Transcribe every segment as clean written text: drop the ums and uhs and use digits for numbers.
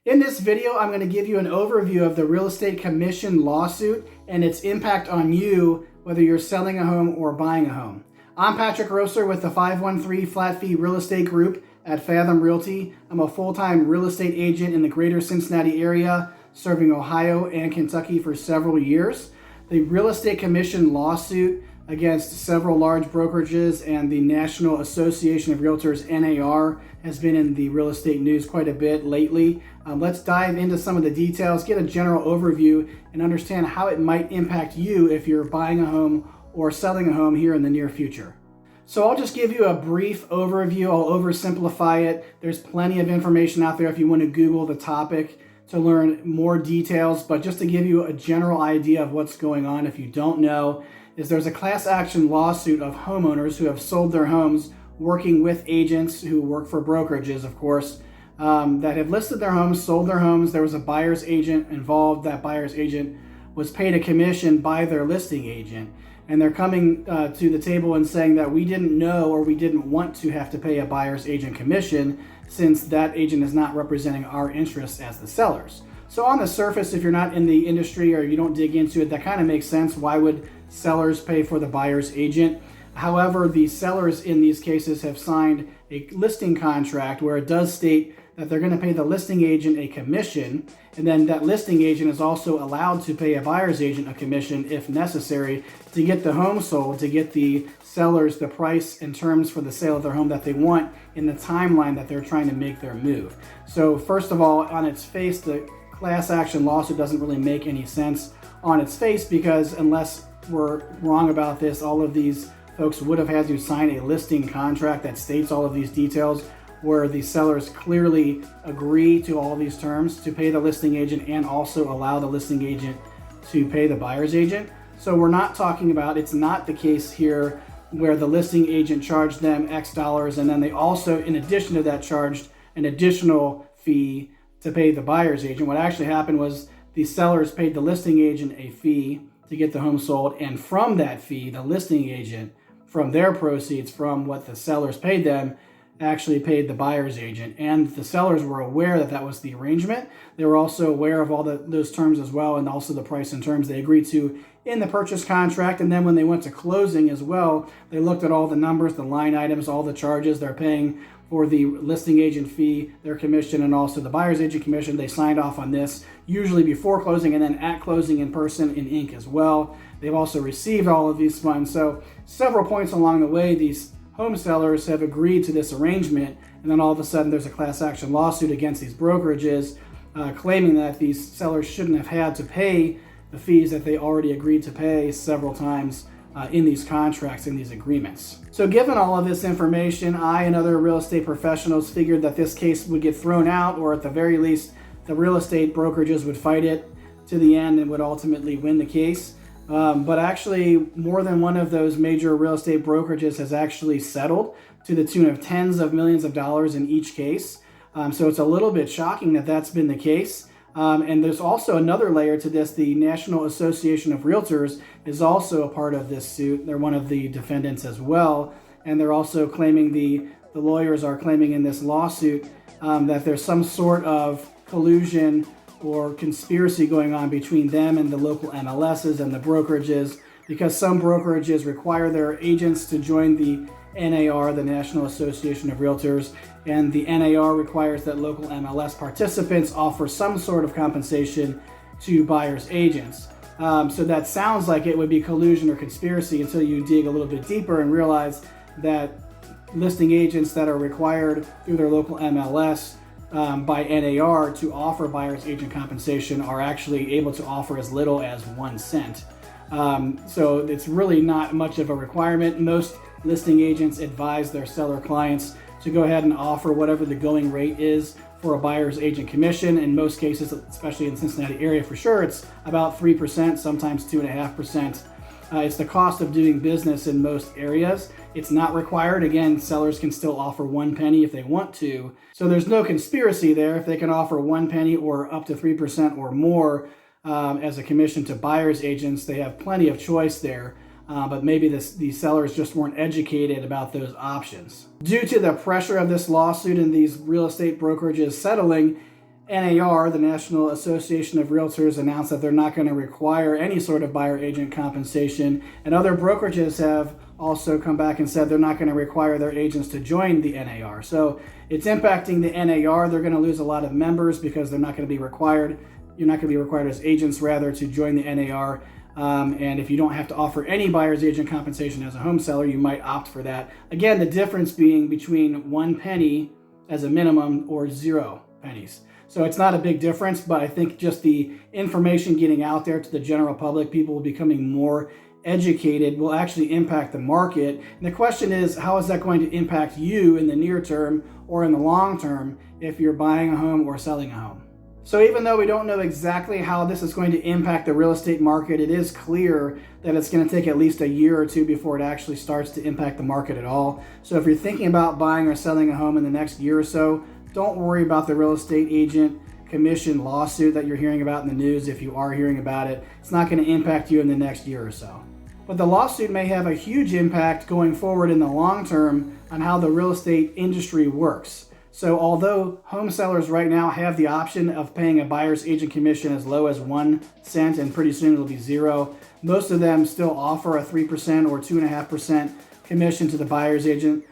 In this video, I'm going to give you an overview of the real estate commission lawsuit and its impact on you, whether you're selling a home or buying a home. I'm Patrick Rosser with the 513 Flat Fee Real Estate Group at Fathom Realty. I'm a full-time real estate agent in the greater Cincinnati area, serving Ohio and Kentucky for several years. The real estate commission lawsuit against several large brokerages and the National Association of Realtors, NAR, has been in the real estate news quite a bit lately. Let's dive into some of the details, get a general overview, and understand how it might impact you if you're buying a home or selling a home here in the near future. So I'll just give you a brief overview. I'll oversimplify it. There's plenty of information out there if you want to Google the topic to learn more details, but just to give you a general idea of what's going on if you don't know, is there's a class action lawsuit of homeowners who have sold their homes working with agents who work for brokerages, of course, that have listed their homes, sold their homes. There was a buyer's agent involved. That buyer's agent was paid a commission by their listing agent. And they're coming to the table and saying that we didn't know or we didn't want to have to pay a buyer's agent commission since that agent is not representing our interests as the sellers. So on the surface, if you're not in the industry or you don't dig into it, that kind of makes sense. Why would sellers pay for the buyer's agent? However, the sellers in these cases have signed a listing contract where it does state that they're going to pay the listing agent a commission, and then that listing agent is also allowed to pay a buyer's agent a commission if necessary to get the home sold, to get the sellers the price and terms for the sale of their home that they want in the timeline that they're trying to make their move. So first of all, on its face, the class action lawsuit doesn't really make any sense on its face, because unless we're wrong about this, all of these folks would have had to sign a listing contract that states all of these details, where the sellers clearly agree to all these terms to pay the listing agent and also allow the listing agent to pay the buyer's agent. So we're not talking about, it's not the case here where the listing agent charged them X dollars and then they also, in addition to that, charged an additional fee to pay the buyer's agent. What actually happened was the sellers paid the listing agent a fee to get the home sold, and from that fee, the listing agent, from their proceeds, from what the sellers paid them, actually paid the buyer's agent. And the sellers were aware that that was the arrangement. They were also aware of all those terms as well, and also the price and terms they agreed to in the purchase contract. And then when they went to closing as well, they looked at all the numbers, the line items, all the charges they're paying for the listing agent fee, their commission, and also the buyer's agent commission. They signed off on this, usually before closing and then at closing in person in ink as well. They've also received all of these funds. So several points along the way, these home sellers have agreed to this arrangement, and then all of a sudden there's a class action lawsuit against these brokerages claiming that these sellers shouldn't have had to pay the fees that they already agreed to pay several times in these contracts, in these agreements. So given all of this information, I and other real estate professionals figured that this case would get thrown out, or at the very least, the real estate brokerages would fight it to the end and would ultimately win the case. But actually, more than one of those major real estate brokerages has actually settled to the tune of tens of millions of dollars in each case. So it's a little bit shocking that that's been the case. And there's also another layer to this. The National Association of Realtors is also a part of this suit. They're one of the defendants as well. And they're also claiming, the lawyers are claiming in this lawsuit that there's some sort of collusion or conspiracy going on between them and the local MLSs and the brokerages, because some brokerages require their agents to join the NAR, the National Association of Realtors, and the NAR requires that local MLS participants offer some sort of compensation to buyers' agents. So that sounds like it would be collusion or conspiracy until you dig a little bit deeper and realize that listing agents that are required through their local MLS by NAR to offer buyer's agent compensation are actually able to offer as little as 1 cent. So it's really not much of a requirement. Most listing agents advise their seller clients to go ahead and offer whatever the going rate is for a buyer's agent commission. In most cases, especially in the Cincinnati area for sure, it's about 3%, sometimes 2.5%. It's the cost of doing business in most areas. It's not required. Again, sellers can still offer 1 penny if they want to. So there's no conspiracy there. If they can offer 1 penny or up to 3% or more as a commission to buyer's agents, they have plenty of choice there. But maybe these sellers just weren't educated about those options. Due to the pressure of this lawsuit and these real estate brokerages settling, NAR, the National Association of Realtors, announced that they're not going to require any sort of buyer agent compensation, and other brokerages have also come back and said they're not going to require their agents to join the NAR. So it's impacting the NAR. They're going to lose a lot of members because they're not going to be required. You're not going to be required as agents, rather, to join the NAR. And if you don't have to offer any buyer's agent compensation as a home seller, you might opt for that. Again, the difference being between 1 penny as a minimum or 0 pennies. So it's not a big difference, but I think just the information getting out there to the general public, people becoming more educated, will actually impact the market. And the question is, how is that going to impact you in the near term or in the long term if you're buying a home or selling a home? So even though we don't know exactly how this is going to impact the real estate market, it is clear that it's going to take at least a year or two before it actually starts to impact the market at all. So if you're thinking about buying or selling a home in the next year or so, don't worry about the real estate agent commission lawsuit that you're hearing about in the news. If you are hearing about it, it's not going to impact you in the next year or so. But the lawsuit may have a huge impact going forward in the long term on how the real estate industry works. So although home sellers right now have the option of paying a buyer's agent commission as low as 1 cent, and pretty soon it'll be 0, most of them still offer a 3% or 2.5% commission to the buyer's agent,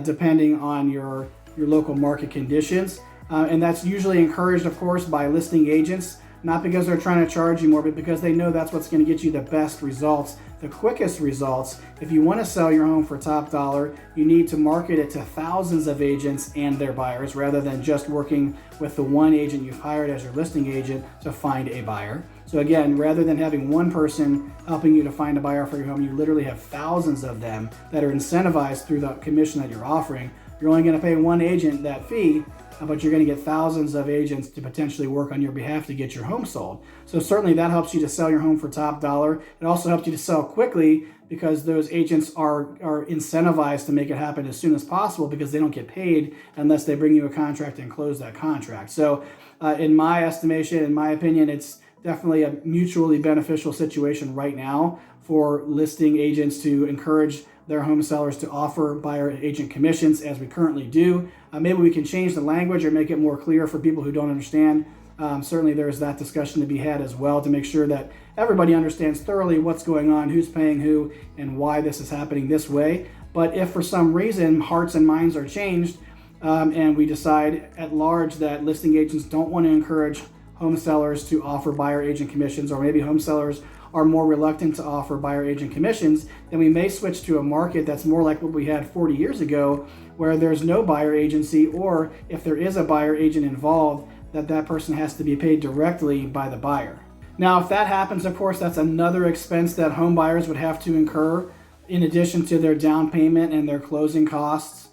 depending on your local market conditions. And that's usually encouraged, of course, by listing agents, not because they're trying to charge you more, but because they know that's what's going to get you the best results, the quickest results. If you want to sell your home for top dollar, you need to market it to thousands of agents and their buyers, rather than just working with the one agent you've hired as your listing agent to find a buyer. So again, rather than having one person helping you to find a buyer for your home, you literally have thousands of them that are incentivized through the commission that you're offering. You're only going to pay one agent that fee, but you're going to get thousands of agents to potentially work on your behalf to get your home sold. So certainly that helps you to sell your home for top dollar. It also helps you to sell quickly because those agents are incentivized to make it happen as soon as possible, because they don't get paid unless they bring you a contract and close that contract. So in my estimation, in my opinion, it's definitely a mutually beneficial situation right now for listing agents to encourage their home sellers to offer buyer agent commissions, as we currently do. Maybe we can change the language or make it more clear for people who don't understand. Certainly there's that discussion to be had as well, to make sure that everybody understands thoroughly what's going on, who's paying who, and why this is happening this way. But if for some reason hearts and minds are changed, and we decide at large that listing agents don't want to encourage home sellers to offer buyer agent commissions, or maybe home sellers are more reluctant to offer buyer agent commissions, then we may switch to a market that's more like what we had 40 years ago, where there's no buyer agency, or if there is a buyer agent involved, that person has to be paid directly by the buyer. Now, if that happens, of course, that's another expense that home buyers would have to incur in addition to their down payment and their closing costs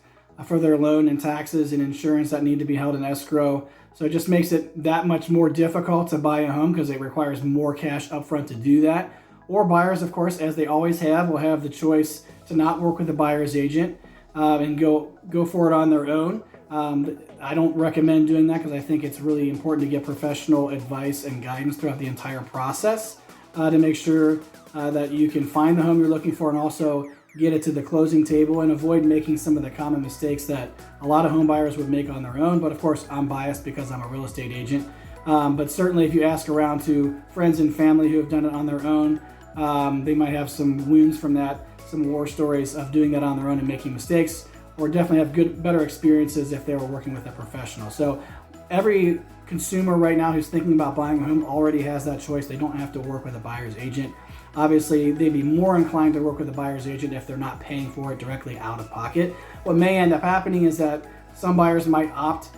for their loan and taxes and insurance that need to be held in escrow. So it just makes it that much more difficult to buy a home, because it requires more cash upfront to do that. Or buyers, of course, as they always have, will have the choice to not work with a buyer's agent and go for it on their own. I don't recommend doing that, because I think it's really important to get professional advice and guidance throughout the entire process to make sure that you can find the home you're looking for, and also get it to the closing table, and avoid making some of the common mistakes that a lot of home buyers would make on their own. But of course, I'm biased because I'm a real estate agent. But certainly if you ask around to friends and family who have done it on their own, they might have some wounds from that, some war stories of doing that on their own and making mistakes, or definitely have better experiences if they were working with a professional. So every consumer right now who's thinking about buying a home already has that choice. They don't have to work with a buyer's agent. Obviously, they'd be more inclined to work with a buyer's agent if they're not paying for it directly out of pocket. What may end up happening is that some buyers might opt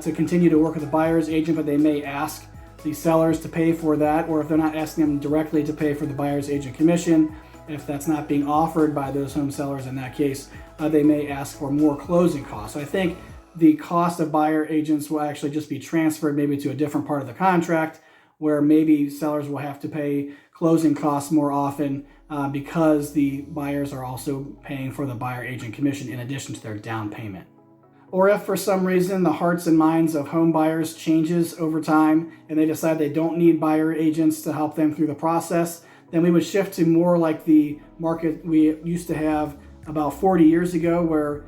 to continue to work with a buyer's agent, but they may ask the sellers to pay for that, or if they're not asking them directly to pay for the buyer's agent commission, if that's not being offered by those home sellers, in that case, they may ask for more closing costs. So I think the cost of buyer agents will actually just be transferred maybe to a different part of the contract, where maybe sellers will have to pay closing costs more often because the buyers are also paying for the buyer agent commission in addition to their down payment. Or if for some reason the hearts and minds of home buyers changes over time and they decide they don't need buyer agents to help them through the process, then we would shift to more like the market we used to have about 40 years ago, where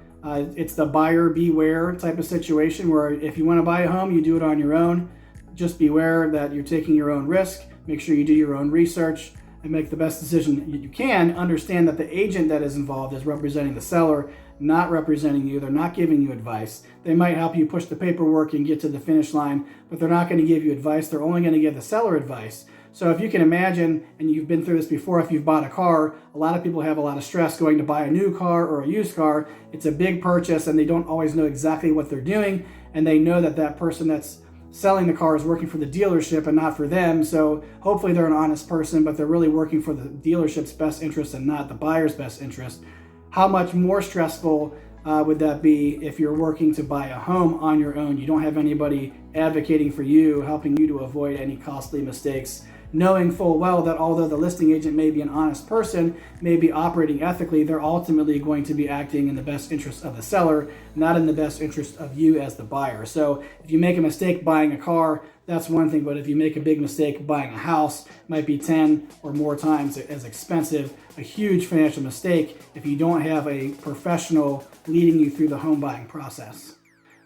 it's the buyer beware type of situation, where if you want to buy a home, you do it on your own. just beware that you're taking your own risk. Make sure you do your own research and make the best decision you can. Understand that the agent that is involved is representing the seller, not representing you. They're not giving you advice. They might help you push the paperwork and get to the finish line, but they're not going to give you advice. They're only going to give the seller advice. So if you can imagine, and you've been through this before, if you've bought a car, a lot of people have a lot of stress going to buy a new car or a used car. It's a big purchase and they don't always know exactly what they're doing, and they know that that person that's selling the car is working for the dealership and not for them. So hopefully they're an honest person, but they're really working for the dealership's best interest and not the buyer's best interest. How much more stressful would that be if you're working to buy a home on your own? You don't have anybody advocating for you, helping you to avoid any costly mistakes, knowing full well that although the listing agent may be an honest person, may be operating ethically, they're ultimately going to be acting in the best interest of the seller, not in the best interest of you as the buyer. So if you make a mistake buying a car, that's one thing, but if you make a big mistake buying a house, it might be 10 or more times as expensive, a huge financial mistake if you don't have a professional leading you through the home buying process.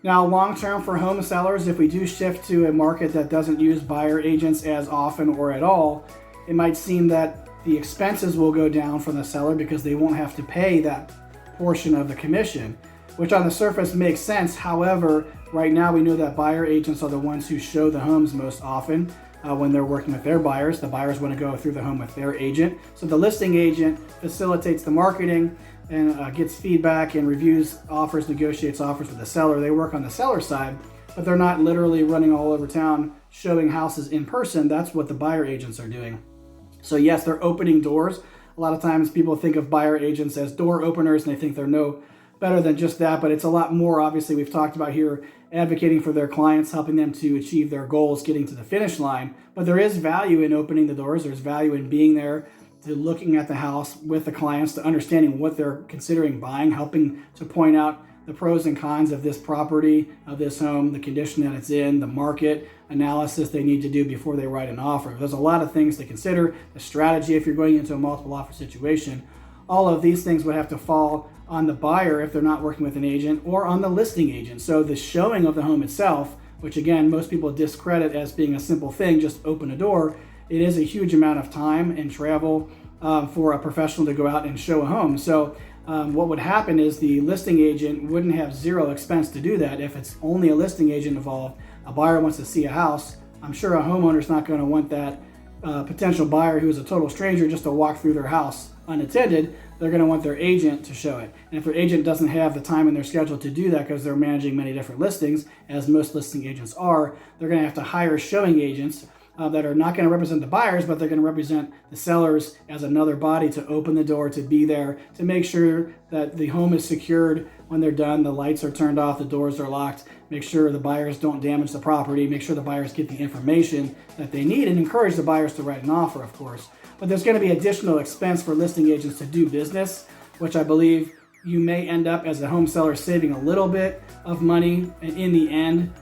Now, long term for home sellers, if we do shift to a market that doesn't use buyer agents as often or at all, it might seem that the expenses will go down for the seller because they won't have to pay that portion of the commission, which on the surface makes sense. However, right now we know that buyer agents are the ones who show the homes most often when they're working with their buyers. The buyers want to go through the home with their agent. So the listing agent facilitates the marketing and gets feedback and reviews offers, negotiates offers with the seller. They work on the seller side, but they're not literally running all over town showing houses in person. That's what the buyer agents are doing. So yes, they're opening doors. A lot of times people think of buyer agents as door openers and they think they're no better than just that, but it's a lot more. Obviously, we've talked about here advocating for their clients, helping them to achieve their goals, getting to the finish line. But there is value in opening the doors. There's value in being there, to looking at the house with the clients, to understanding what they're considering buying, helping to point out the pros and cons of this property, of this home, the condition that it's in, the market analysis they need to do before they write an offer. There's a lot of things to consider, the strategy if you're going into a multiple offer situation. All of these things would have to fall on the buyer if they're not working with an agent, or on the listing agent. So the showing of the home itself, which again, most people discredit as being a simple thing, just open a door, it is a huge amount of time and travel for a professional to go out and show a home. So what would happen is the listing agent wouldn't have zero expense to do that. If it's only a listing agent involved, a buyer wants to see a house, I'm sure a homeowner's not going to want that potential buyer who is a total stranger just to walk through their house unattended. They're going to want their agent to show it. And if their agent doesn't have the time in their schedule to do that because they're managing many different listings, as most listing agents are, they're going to have to hire showing agents that are not going to represent the buyers, but they're going to represent the sellers as another body to open the door, to be there, to make sure that the home is secured when they're done, the lights are turned off, the doors are locked, make sure the buyers don't damage the property, make sure the buyers get the information that they need, and encourage the buyers to write an offer, of course. But there's going to be additional expense for listing agents to do business, which I believe you may end up as a home seller saving a little bit of money in the end,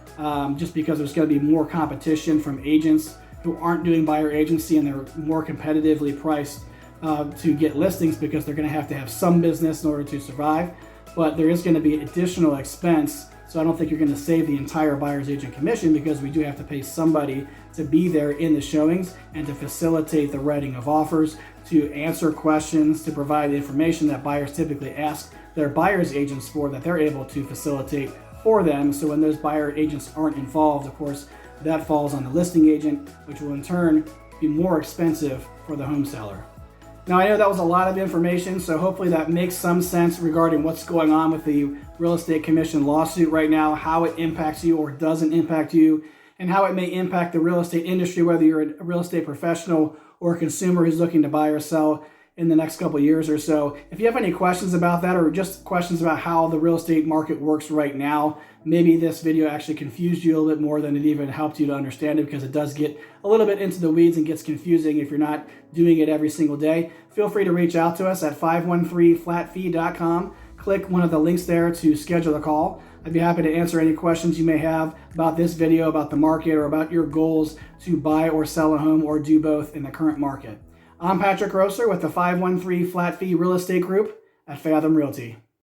just because there's going to be more competition from agents who aren't doing buyer agency, and they're more competitively priced to get listings because they're going to have some business in order to survive. But there is going to be additional expense. So I don't think you're going to save the entire buyer's agent commission, because we do have to pay somebody to be there in the showings and to facilitate the writing of offers, to answer questions, to provide information that buyers typically ask their buyer's agents for, that they're able to facilitate for them. So when those buyer agents aren't involved, of course, that falls on the listing agent, which will in turn be more expensive for the home seller. Now, I know that was a lot of information, so hopefully that makes some sense regarding what's going on with the real estate commission lawsuit right now, how it impacts you or doesn't impact you, and how it may impact the real estate industry, whether you're a real estate professional or a consumer who's looking to buy or sell in the next couple of years or so. If you have any questions about that, or just questions about how the real estate market works right now, maybe this video actually confused you a little bit more than it even helped you to understand it, because it does get a little bit into the weeds and gets confusing if you're not doing it every single day. Feel free to reach out to us at 513flatfee.com. Click one of the links there to schedule a call. I'd be happy to answer any questions you may have about this video, about the market, or about your goals to buy or sell a home, or do both in the current market. I'm Patrick Grosser with the 513 Flat Fee Real Estate Group at Fathom Realty.